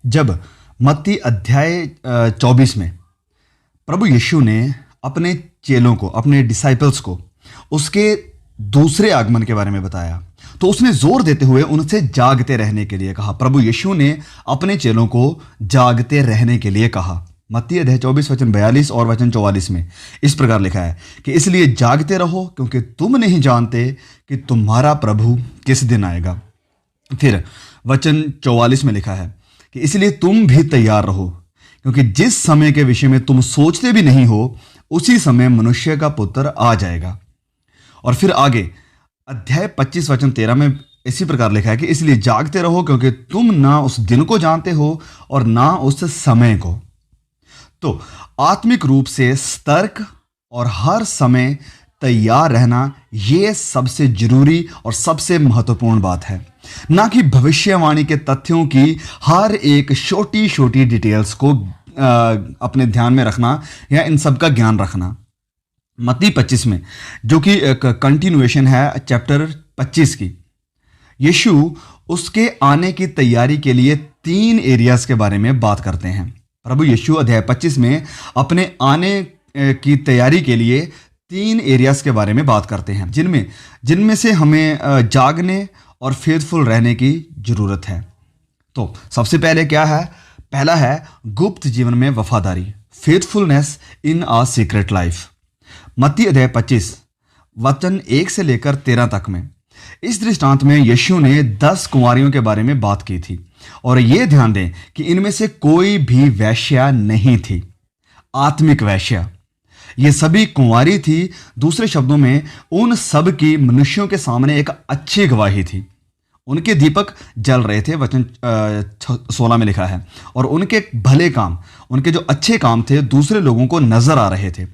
जब मत्ती अध्याय 24 में प्रभु यीशु ने अपने चेलों को, अपने डिसाइपल्स को उसके दूसरे आगमन के बारे में बताया, तो उसने जोर देते हुए उनसे जागते रहने के लिए कहा। प्रभु यीशु ने अपने चेलों को जागते रहने के लिए कहा। मत्ती अध्याय 24 वचन 42 और वचन 44 में इस प्रकार लिखा है कि इसलिए जागते रहो, क्योंकि तुम नहीं जानते कि तुम्हारा प्रभु किस दिन आएगा। फिर वचन 44 में लिखा है कि इसलिए तुम भी तैयार रहो, क्योंकि जिस समय के विषय में तुम सोचते भी नहीं हो उसी समय मनुष्य का पुत्र आ जाएगा। और फिर आगे अध्याय 25 वचन 13 में इसी प्रकार लिखा है कि इसलिए जागते रहो, क्योंकि तुम ना उस दिन को जानते हो और ना उस समय को। तो आत्मिक रूप से सतर्क और हर समय तैयार रहना, यह सबसे जरूरी और सबसे महत्वपूर्ण बात है, ना कि भविष्यवाणी के तथ्यों की हर एक छोटी छोटी डिटेल्स को अपने ध्यान में रखना या इन सब का ज्ञान रखना। मत्ती 25 में, जो कि एक कंटिन्यूएशन है चैप्टर 25 की, यीशु उसके आने की तैयारी के लिए 3 एरियाज के बारे में बात करते हैं। प्रभु यीशु अध्याय 25 में अपने आने की तैयारी के लिए 3 एरियाज के बारे में बात करते हैं, जिनमें से हमें जागने और फेथफुल रहने की जरूरत है। तो सबसे पहले क्या है? पहला है गुप्त जीवन में वफादारी, फेथफुलनेस इन आ सीक्रेट लाइफ। मत्ती अध्याय 25 वचन 1 से लेकर 13 तक में इस दृष्टांत में यीशु ने 10 कुंवारियों के बारे में बात की थी, और यह ध्यान दें कि इनमें से कोई भी वैश्या नहीं थी, आत्मिक वैश्या। ये सभी कुंवारी थी। दूसरे शब्दों में उन सब की मनुष्यों के सामने एक अच्छी गवाही थी। उनके दीपक जल रहे थे, वचन 16 में लिखा है, और उनके भले काम, उनके जो अच्छे काम थे दूसरे लोगों को नजर आ रहे थे।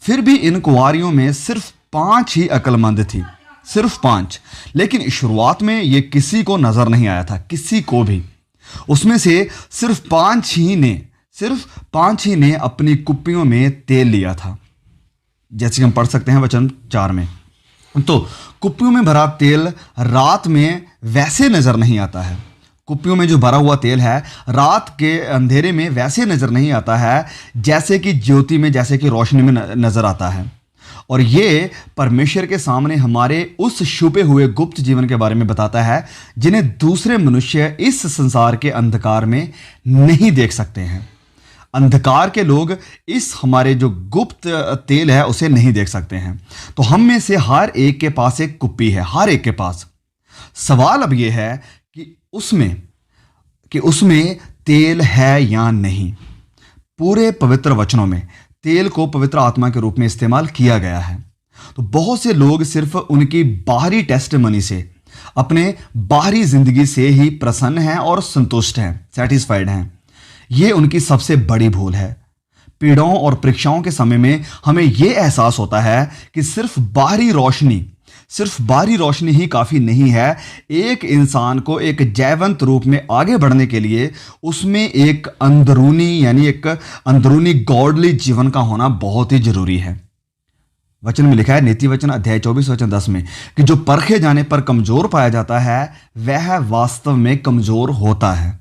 फिर भी इन कुंवारियों में सिर्फ 5 ही अक्लमंद थी, सिर्फ 5। लेकिन शुरुआत में ये किसी को नजर नहीं आया था, किसी को भी। उसमें से सिर्फ 5 ही ने अपनी कुप्पियों में तेल लिया था, जैसे कि हम पढ़ सकते हैं वचन 4 में। तो कुप्पियों में भरा तेल रात में वैसे नजर नहीं आता है। कुप्पियों में जो भरा हुआ तेल है रात के अंधेरे में वैसे नजर नहीं आता है जैसे कि ज्योति में, जैसे कि रोशनी में नजर आता है। और ये परमेश्वर के सामने हमारे उस छुपे हुए गुप्त जीवन के बारे में बताता है, जिन्हें दूसरे मनुष्य इस संसार के अंधकार में नहीं देख सकते हैं। अंधकार के लोग इस हमारे जो गुप्त तेल है उसे नहीं देख सकते हैं। तो हम में से हर एक के पास एक कुप्पी है, हर एक के पास। सवाल अब यह है कि उसमें तेल है या नहीं। पूरे पवित्र वचनों में तेल को पवित्र आत्मा के रूप में इस्तेमाल किया गया है। तो बहुत से लोग सिर्फ उनकी बाहरी टेस्टिमनी से, अपने बाहरी जिंदगी से ही प्रसन्न हैं और संतुष्ट हैं, सेटिस्फाइड हैं। ये उनकी सबसे बड़ी भूल है। पीड़ाओं और परीक्षाओं के समय में हमें यह एहसास होता है कि सिर्फ बाहरी रोशनी ही काफ़ी नहीं है। एक इंसान को एक जैवंत रूप में आगे बढ़ने के लिए उसमें एक अंदरूनी गॉडली जीवन का होना बहुत ही जरूरी है। वचन में लिखा है, नीति वचन अध्याय 24 वचन 10 में, कि जो परखे जाने पर कमजोर पाया जाता है वह वास्तव में कमजोर होता है।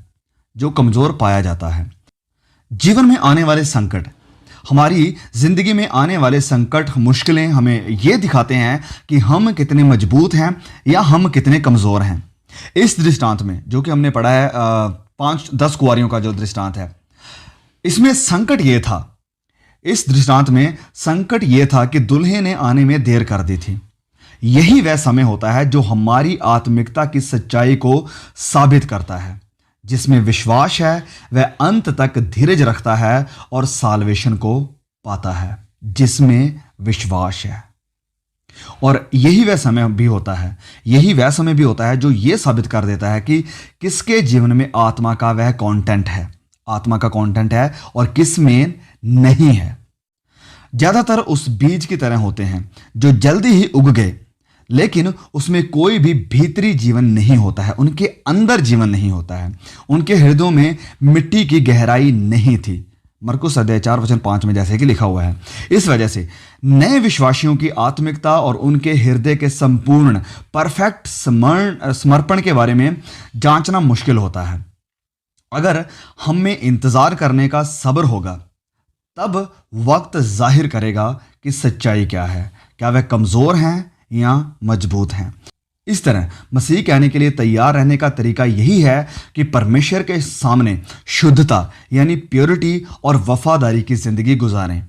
जो कमजोर पाया जाता है। जीवन में आने वाले संकट, हमारी जिंदगी में आने वाले संकट, मुश्किलें हमें यह दिखाते हैं कि हम कितने मजबूत हैं या हम कितने कमजोर हैं। इस दृष्टांत में जो कि हमने पढ़ा है 10 कुंवारियों का जो दृष्टांत है, इसमें संकट यह था, इस दृष्टांत में संकट यह था कि दूल्हे ने आने में देर कर दी थी। यही वह समय होता है जो हमारी आत्मिकता की सच्चाई को साबित करता है। जिसमें विश्वास है वह अंत तक धीरज रखता है और साल्वेशन को पाता है। जिसमें विश्वास है। और यही वह समय भी होता है जो यह साबित कर देता है कि किसके जीवन में आत्मा का वह कंटेंट है और किस में नहीं है। ज्यादातर उस बीज की तरह होते हैं जो जल्दी ही उग गए, लेकिन उसमें कोई भी भीतरी जीवन नहीं होता है, उनके अंदर जीवन नहीं होता है, उनके हृदयों में मिट्टी की गहराई नहीं थी। मरकुस अध्याय 4 वचन 5 में जैसे कि लिखा हुआ है। इस वजह से नए विश्वासियों की आत्मिकता और उनके हृदय के संपूर्ण परफेक्ट समर्पण के बारे में जांचना मुश्किल होता है। अगर हम में इंतज़ार करने का सब्र होगा, तब वक्त जाहिर करेगा कि सच्चाई क्या है, क्या वह कमज़ोर हैं या मजबूत हैं। इस तरह मसीह के आने के लिए तैयार रहने का तरीका यही है कि परमेश्वर के सामने शुद्धता यानी प्योरिटी और वफादारी की ज़िंदगी गुजारें।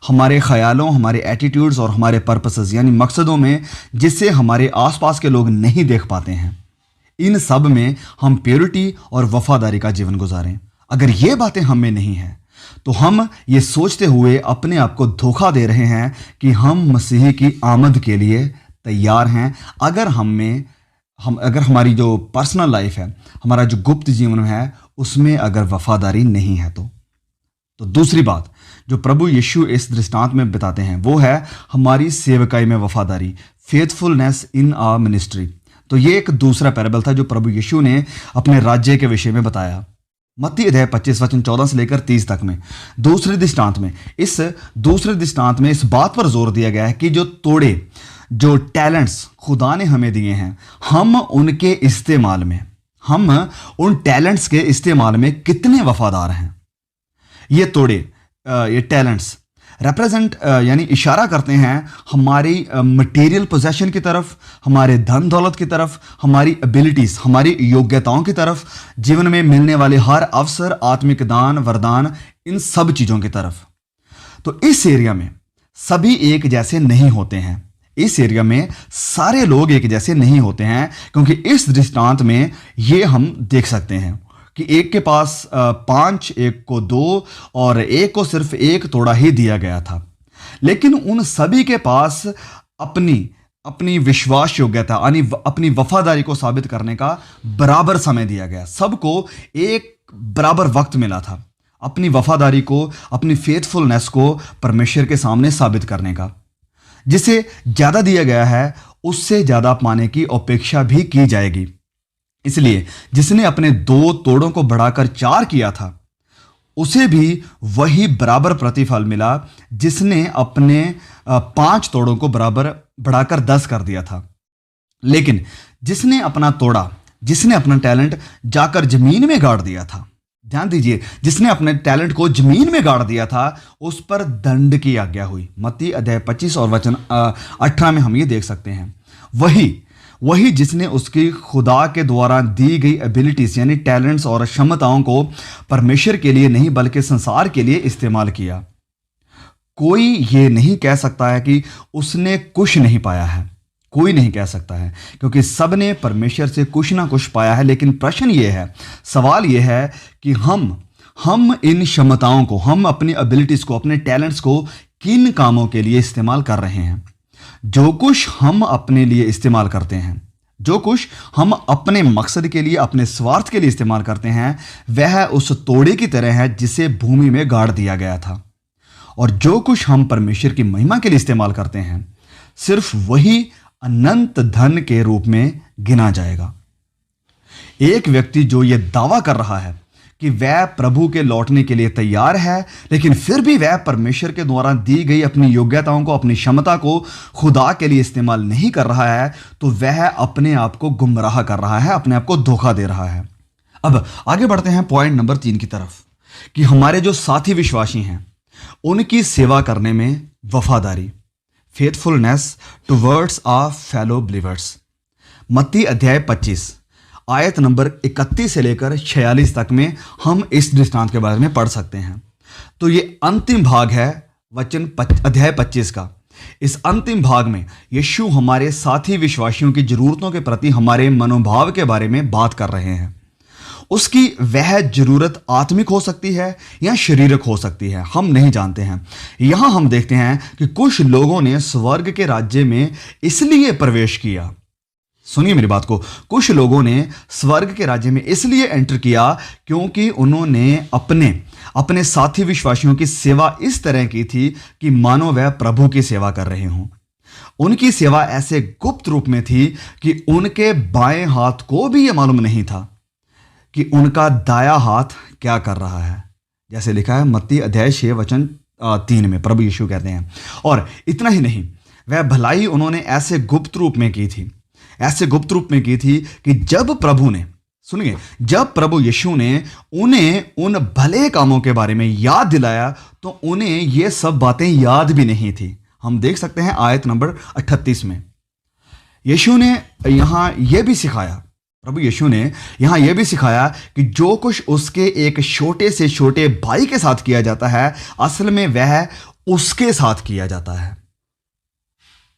हमारे ख्यालों, हमारे एटीट्यूड्स और हमारे पर्पसेस यानी मकसदों में, जिससे हमारे आसपास के लोग नहीं देख पाते हैं, इन सब में हम प्योरिटी और वफादारी का जीवन गुजारें। अगर ये बातें हम में नहीं हैं, तो हम ये सोचते हुए अपने आप को धोखा दे रहे हैं कि हम मसीह की आमद के लिए तैयार हैं। अगर अगर हमारी जो पर्सनल लाइफ है, हमारा जो गुप्त जीवन है, उसमें अगर वफादारी नहीं है तो दूसरी बात जो प्रभु यीशु इस दृष्टांत में बताते हैं वो है हमारी सेवकाई में वफादारी, फेथफुलनेस इन आवर मिनिस्ट्री। तो ये एक दूसरा पैराबल था जो प्रभु यीशु ने अपने राज्य के विषय में बताया। मत्ती अध्याय 25 वचन 14 से लेकर 30 तक में दूसरे दृष्टांत में इस बात पर जोर दिया गया है कि जो टैलेंट्स खुदा ने हमें दिए हैं, हम उन टैलेंट्स के इस्तेमाल में कितने वफादार हैं। ये टैलेंट्स रिप्रेजेंट यानी इशारा करते हैं हमारी मटेरियल पोजेशन की तरफ, हमारे धन दौलत की तरफ, हमारी एबिलिटीज, हमारी योग्यताओं की तरफ, जीवन में मिलने वाले हर अवसर, आत्मिक दान, वरदान, इन सब चीज़ों की तरफ। तो इस एरिया में सभी एक जैसे नहीं होते हैं। इस एरिया में सारे लोग एक जैसे नहीं होते हैं, क्योंकि इस दृष्टांत में ये हम देख सकते हैं कि एक के पास 5, एक को 2 और एक को सिर्फ 1 तोड़ा ही दिया गया था। लेकिन उन सभी के पास अपनी विश्वास योग्यता यानी अपनी वफादारी को साबित करने का बराबर समय दिया गया। सबको एक बराबर वक्त मिला था अपनी वफादारी को, अपनी फेथफुलनेस को परमेश्वर के सामने साबित करने का। जिसे ज़्यादा दिया गया है उससे ज़्यादा पाने की अपेक्षा भी की जाएगी। इसलिए जिसने अपने 2 तोड़ों को बढ़ाकर 4 किया था, उसे भी वही बराबर प्रतिफल मिला जिसने अपने 5 तोड़ों को बराबर बढ़ाकर 10 कर दिया था। लेकिन जिसने अपना टैलेंट जाकर जमीन में गाड़ दिया था, ध्यान दीजिए, जिसने अपने टैलेंट को जमीन में गाड़ दिया था, उस पर दंड की आज्ञा हुई। मत्ती अध्याय 25 और वचन 18 में हम ये देख सकते हैं। वही जिसने उसकी खुदा के द्वारा दी गई एबिलिटीज यानी टैलेंट्स और क्षमताओं को परमेश्वर के लिए नहीं बल्कि संसार के लिए इस्तेमाल किया। कोई ये नहीं कह सकता है कि उसने कुछ नहीं पाया है। कोई नहीं कह सकता है, क्योंकि सब ने परमेश्वर से कुछ ना कुछ पाया है। लेकिन प्रश्न ये है, सवाल ये है कि हम इन क्षमताओं को, हम अपनी एबिलिटीज को, अपने टैलेंट्स को किन कामों के लिए इस्तेमाल कर रहे हैं। जो कुछ हम अपने लिए इस्तेमाल करते हैं, जो कुछ हम अपने मकसद के लिए, अपने स्वार्थ के लिए इस्तेमाल करते हैं, वह उस तोड़े की तरह है जिसे भूमि में गाड़ दिया गया था। और जो कुछ हम परमेश्वर की महिमा के लिए इस्तेमाल करते हैं, सिर्फ वही अनंत धन के रूप में गिना जाएगा। एक व्यक्ति जो यह दावा कर रहा है कि वह प्रभु के लौटने के लिए तैयार है, लेकिन फिर भी वह परमेश्वर के द्वारा दी गई अपनी योग्यताओं को, अपनी क्षमता को खुदा के लिए इस्तेमाल नहीं कर रहा है, तो वह अपने आप को गुमराह कर रहा है, अपने आप को धोखा दे रहा है। अब आगे बढ़ते हैं पॉइंट नंबर 3 की तरफ, कि हमारे जो साथी विश्वासी हैं उनकी सेवा करने में वफादारी, faithfulness towards our fellow believers. मत्ती अध्याय 25 आयत नंबर 31 से लेकर 46 तक में हम इस दृष्टांत के बारे में पढ़ सकते हैं। तो ये अंतिम भाग है अध्याय 25 का। इस अंतिम भाग में यीशु हमारे साथी विश्वासियों की जरूरतों के प्रति हमारे मनोभाव के बारे में बात कर रहे हैं। उसकी वह जरूरत आत्मिक हो सकती है या शारीरिक हो सकती है, हम नहीं जानते हैं। यहां हम देखते हैं कि कुछ लोगों ने स्वर्ग के राज्य में इसलिए प्रवेश किया, सुनिए मेरी बात को, कुछ लोगों ने स्वर्ग के राज्य में इसलिए एंटर किया क्योंकि उन्होंने अपने साथी विश्वासियों की सेवा इस तरह की थी कि मानो वह प्रभु की सेवा कर रहे हों। उनकी सेवा ऐसे गुप्त रूप में थी कि उनके बाएं हाथ को भी यह मालूम नहीं था कि उनका दाया हाथ क्या कर रहा है। जैसे लिखा है मत्ती अध्याय 6 वचन 3 में प्रभु यीशु कहते हैं। और इतना ही नहीं, वह भलाई उन्होंने ऐसे गुप्त रूप में की थी कि जब प्रभु ने सुनिए, जब प्रभु यीशु ने उन्हें उन भले कामों के बारे में याद दिलाया तो उन्हें ये सब बातें याद भी नहीं थी। हम देख सकते हैं आयत नंबर 38 में यीशु ने यहां यह भी सिखाया, प्रभु यीशु ने यहां यह भी सिखाया कि जो कुछ उसके एक छोटे से छोटे भाई के साथ किया जाता है, असल में वह उसके साथ किया जाता है।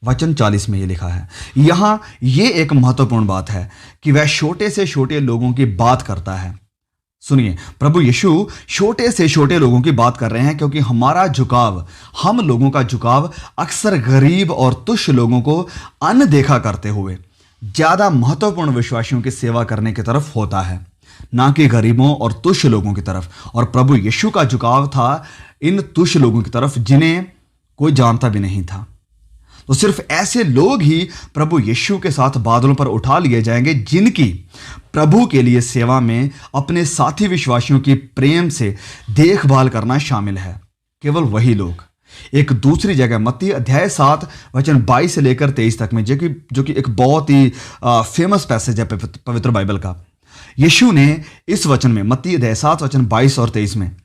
वचन 40 में यह लिखा है। यहां यह एक महत्वपूर्ण बात है कि वह छोटे से छोटे लोगों की बात करता है। सुनिए, प्रभु यीशु छोटे से छोटे लोगों की बात कर रहे हैं क्योंकि हमारा झुकाव, हम लोगों का झुकाव अक्सर गरीब और तुच्छ लोगों को अनदेखा करते हुए ज्यादा महत्वपूर्ण विश्वासियों की सेवा करने की तरफ होता है, ना कि गरीबों और तुच्छ लोगों की तरफ। और प्रभु यीशु का झुकाव था इन तुच्छ लोगों की तरफ जिन्हें कोई जानता भी नहीं था। तो सिर्फ ऐसे लोग ही प्रभु यीशु के साथ बादलों पर उठा लिए जाएंगे जिनकी प्रभु के लिए सेवा में अपने साथी विश्वासियों की प्रेम से देखभाल करना शामिल है। केवल वही लोग। एक दूसरी जगह मत्ती अध्याय 7 वचन 22 से लेकर 23 तक में, जो कि एक बहुत ही फेमस पैसेज है पवित्र बाइबल का। यीशु ने इस वचन में, मत्ती अध्याय 7 वचन 22 और 23 में,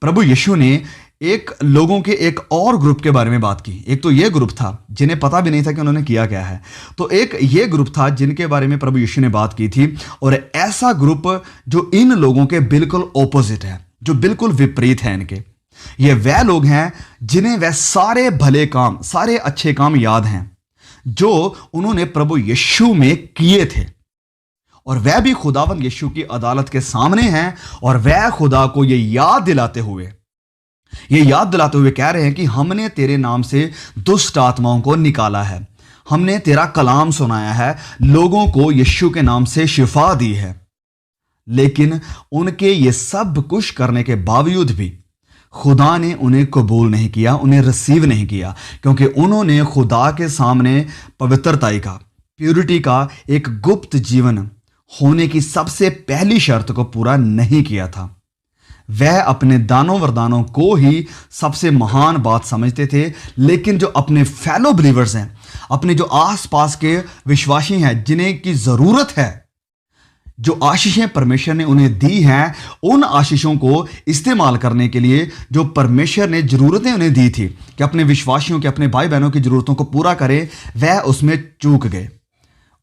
प्रभु यीशु ने एक लोगों के एक और ग्रुप के बारे में बात की। एक तो यह ग्रुप था जिन्हें पता भी नहीं था कि उन्होंने किया क्या है, तो एक ये ग्रुप था जिनके बारे में प्रभु यीशु ने बात की थी, और ऐसा ग्रुप जो इन लोगों के बिल्कुल ऑपोजिट है, जो बिल्कुल विपरीत है इनके। ये वह लोग हैं जिन्हें वह सारे भले काम, सारे अच्छे काम याद हैं जो उन्होंने प्रभु यीशु में किए थे, और वह भी खुदावंद यीशु की अदालत के सामने हैं, और वह खुदा को यह याद दिलाते हुए कह रहे हैं कि हमने तेरे नाम से दुष्ट आत्माओं को निकाला है, हमने तेरा कलाम सुनाया है, लोगों को यीशु के नाम से शिफा दी है। लेकिन उनके ये सब कुछ करने के बावजूद भी खुदा ने उन्हें कबूल नहीं किया, उन्हें रिसीव नहीं किया, क्योंकि उन्होंने खुदा के सामने पवित्रता का, प्यूरिटी का एक गुप्त जीवन होने की सबसे पहली शर्त को पूरा नहीं किया था। वह अपने दानों वरदानों को ही सबसे महान बात समझते थे, लेकिन जो अपने फेलो बिलीवर्स हैं, अपने जो आसपास के विश्वासी हैं जिन्हें की जरूरत है, जो आशीषें परमेश्वर ने उन्हें दी हैं, उन आशीषों को इस्तेमाल करने के लिए जो परमेश्वर ने जरूरतें उन्हें दी थी कि अपने विश्वासियों के, अपने भाई बहनों की जरूरतों को पूरा करे, वह उसमें चूक गए।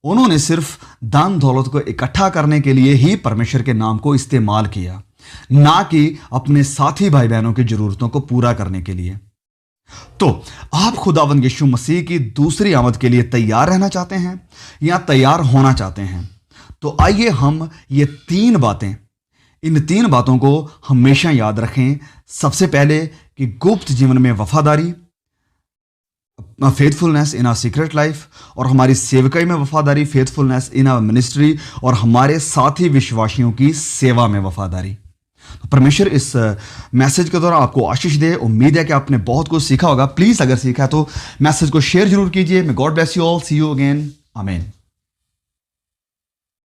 उन्होंने सिर्फ दान दौलत को इकट्ठा करने के लिए ही परमेश्वर के नाम को इस्तेमाल किया, ना कि अपने साथी भाई बहनों की जरूरतों को पूरा करने के लिए। तो आप खुदावंद यीशु मसीह की दूसरी आमद के लिए तैयार रहना चाहते हैं या तैयार होना चाहते हैं? तो आइए हम ये इन तीन बातों को हमेशा याद रखें। सबसे पहले कि गुप्त जीवन में वफादारी, faithfulness in our secret life, और हमारी सेवकाई में वफादारी, फेथफुलनेस इन आवर मिनिस्ट्री, और हमारे साथी विश्वासियों की सेवा में वफादारी। तो परमेश्वर इस मैसेज के द्वारा आपको आशीष दे। उम्मीद है कि आपने बहुत कुछ सीखा होगा। प्लीज अगर सीखा है तो मैसेज को शेयर जरूर कीजिए। May God bless you all. See you again. आमीन।